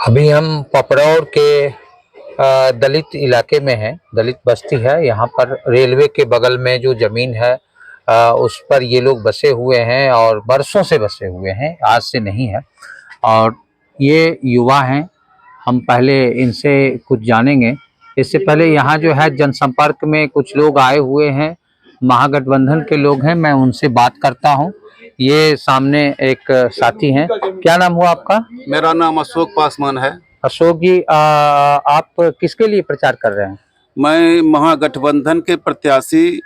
अभी हम पपरौर के दलित इलाके में हैं। दलित बस्ती है। यहाँ पर रेलवे के बगल में जो ज़मीन है उस पर ये लोग बसे हुए हैं और बरसों से बसे हुए हैं, आज से नहीं है। और ये युवा हैं। हम पहले इनसे कुछ जानेंगे। इससे पहले यहाँ जो है जनसंपर्क में कुछ लोग आए हुए हैं, महागठबंधन के लोग हैं। मैं उनसे बात करता हूँ। ये सामने एक साथी हैं। क्या नाम हुआ आपका? मेरा नाम अशोक पासवान है। अशोक जी, आप किसके लिए प्रचार कर रहे हैं? मैं महागठबंधन के प्रत्याशी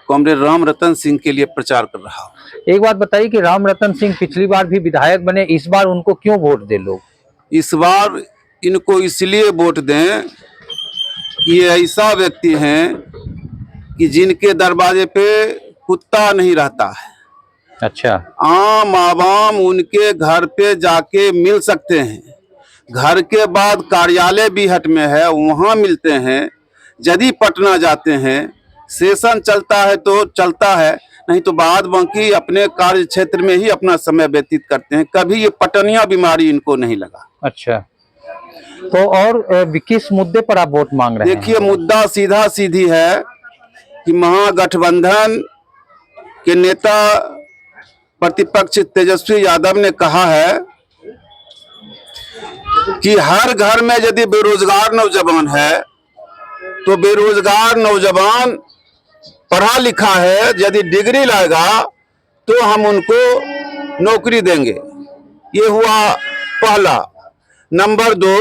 कॉमरेड राम रतन सिंह के लिए प्रचार कर रहा हूँ। एक बात बताइए कि राम रतन सिंह पिछली बार भी विधायक बने, इस बार उनको क्यों वोट दे लोग? इस बार इनको इसलिए वोट दें कि ये ऐसा व्यक्ति हैं कि जिनके दरवाजे पे कुत्ता नहीं रहता है। अच्छा। आम आवाम उनके घर पे जाके मिल सकते हैं। घर के बाद कार्यालय बीहट में है, वहाँ मिलते हैं। यदि पटना जाते हैं, सेशन चलता है तो चलता है, नहीं तो बाद बाकी अपने कार्य क्षेत्र में ही अपना समय व्यतीत करते हैं। कभी ये पटनिया बीमारी इनको नहीं लगा। अच्छा, तो और किस मुद्दे पर आप वोट मांग रहे हैं? देखिए, मुद्दा सीधा सीधी है कि महागठबंधन के नेता प्रतिपक्ष तेजस्वी यादव ने कहा है कि हर घर में यदि बेरोजगार नौजवान है तो बेरोजगार नौजवान पढ़ा लिखा है, यदि डिग्री लाएगा तो हम उनको नौकरी देंगे। ये हुआ पहला। नंबर 2,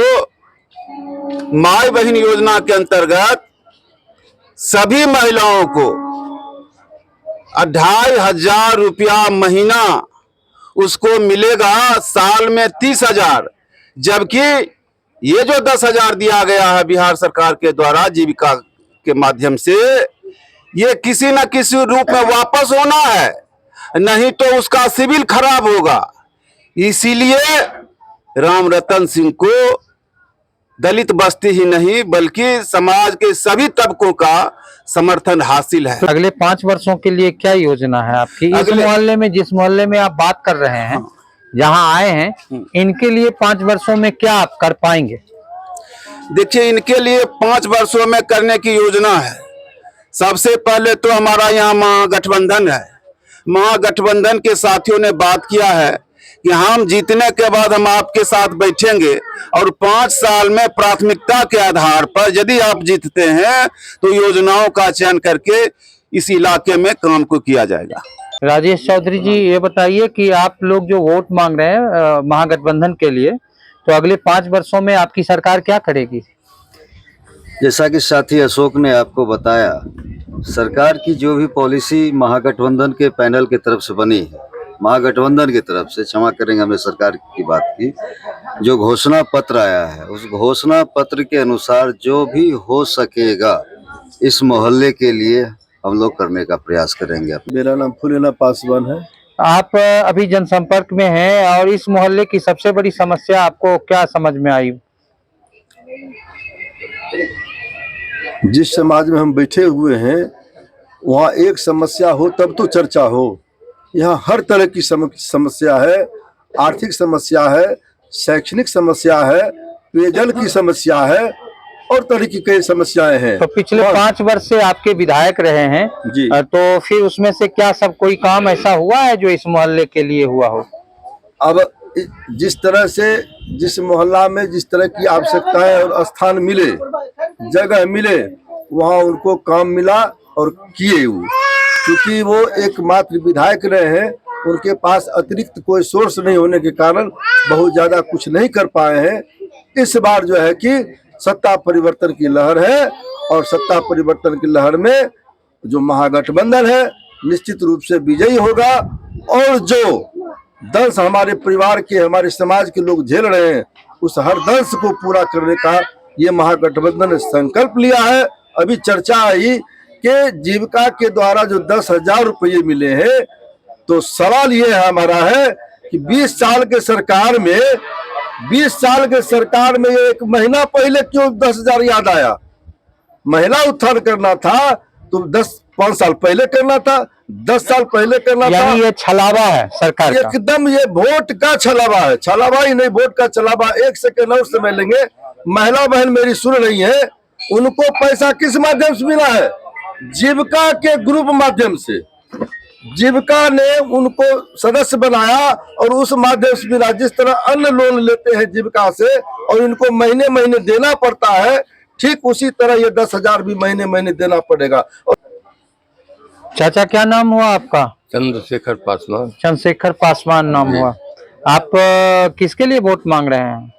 माई बहन योजना के अंतर्गत सभी महिलाओं को 2500 रुपया महीना उसको मिलेगा, साल में 30,000। जबकि ये जो 10,000 दिया गया है बिहार सरकार के द्वारा जीविका के माध्यम से, ये किसी न किसी रूप में वापस होना है, नहीं तो उसका सिविल खराब होगा। इसीलिए राम रतन सिंह को दलित बस्ती ही नहीं बल्कि समाज के सभी तबकों का समर्थन हासिल है। अगले 5 वर्षों के लिए क्या योजना है आपकी? इस मोहल्ले में, जिस मोहल्ले में आप बात कर रहे हैं, जहां आए हैं, इनके लिए 5 वर्षों में क्या आप कर पाएंगे? देखिए, इनके लिए 5 वर्षों में करने की योजना है। सबसे पहले तो हमारा यहाँ महागठबंधन है। महागठबंधन के साथियों ने बात किया है कि हम जीतने के बाद हम आपके साथ बैठेंगे और 5 साल में प्राथमिकता के आधार पर यदि आप जीतते हैं तो योजनाओं का चयन करके इस इलाके में काम को किया जाएगा। राजेश चौधरी जी, ये बताइए कि आप लोग जो वोट मांग रहे हैं महागठबंधन के लिए, तो अगले 5 वर्षों में आपकी सरकार क्या करेगी? जैसा कि साथी अशोक ने आपको बताया, सरकार की जो भी पॉलिसी महागठबंधन के पैनल की तरफ से बनी है, महागठबंधन की तरफ से, क्षमा करेंगे हमने सरकार की बात की, जो घोषणा पत्र आया है उस घोषणा पत्र के अनुसार जो भी हो सकेगा इस मोहल्ले के लिए हम लोग करने का प्रयास करेंगे। मेरा नाम फूलेना पासवान है। आप अभी जनसंपर्क में हैं और इस मोहल्ले की सबसे बड़ी समस्या आपको क्या समझ में आई? जिस समाज में हम बैठे हुए हैं वहाँ एक समस्या हो तब तो चर्चा हो। यहाँ हर तरह की समस्या है। आर्थिक समस्या है, शैक्षणिक समस्या है, पेयजल की समस्या है और तरह की कई समस्याएं हैं। तो पिछले 5 वर्ष से आपके विधायक रहे हैं जी, तो फिर उसमें से क्या सब कोई काम ऐसा हुआ है जो इस मोहल्ले के लिए हुआ हो? अब जिस तरह से जिस मोहल्ला में जिस तरह की आवश्यकताएं और स्थान मिले, जगह मिले, वहाँ उनको काम मिला और किए वो। क्योंकि वो एकमात्र विधायक रहे हैं, उनके पास अतिरिक्त कोई सोर्स नहीं होने के कारण बहुत ज़्यादा कुछ नहीं कर पाए हैं। इस बार जो है कि सत्ता परिवर्तन की लहर है और सत्ता परिवर्तन की लहर में जो महागठबंधन है निश्चित रूप से विजयी होगा। और जो दंश हमारे परिवार के, हमारे समाज के लोग झेल रहे हैं, उस हर दंश को पूरा करने का ये महागठबंधन ने संकल्प लिया है। अभी चर्चा आई कि जीविका के द्वारा जो 10,000 रुपये मिले हैं, तो सवाल ये है हमारा है कि 20 साल के सरकार में एक महीना पहले क्यों 10,000 याद आया? महिला उत्थान करना था तो 5 साल पहले करना था, 10 साल पहले करना था। यानी ये छलावा है सरकार का। एकदम ये वोट का छलावा है, छलावा ही नहीं वोट का छलावा। एक सेकंड और समय लेंगे। महिला बहन मेरी सुन रही है, उनको पैसा किस माध्यम से मिला है? जीविका के ग्रुप माध्यम से। जीविका ने उनको सदस्य बनाया और उस माध्यम से मिला। जिस तरह अन्य लोन लेते हैं जीविका से और इनको महीने महीने देना पड़ता है, ठीक उसी तरह ये 10,000 भी महीने महीने देना पड़ेगा। चाचा क्या नाम हुआ आपका? चंद्रशेखर पासवान। चंद्रशेखर पासवान नाम हुआ। आप किसके लिए वोट मांग रहे हैं?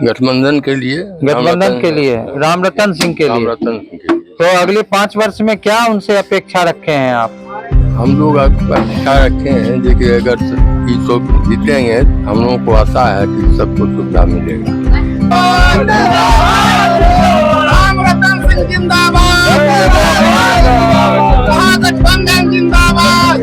गठबंधन के लिए। गठबंधन के लिए, रामरतन सिंह के लिए। रामरतन सिंह के लिए। तो अगले 5 वर्ष में क्या उनसे अपेक्षा रखे हैं आप? हम लोग अच्छा रखे हैं, देखिए अगर ये तो जीतेंगे, हम लोगों को आशा है कि सबको सुविधा मिलेगा। रामरतन सिंह जिंदाबाद, महागठबंधन जिंदाबाद।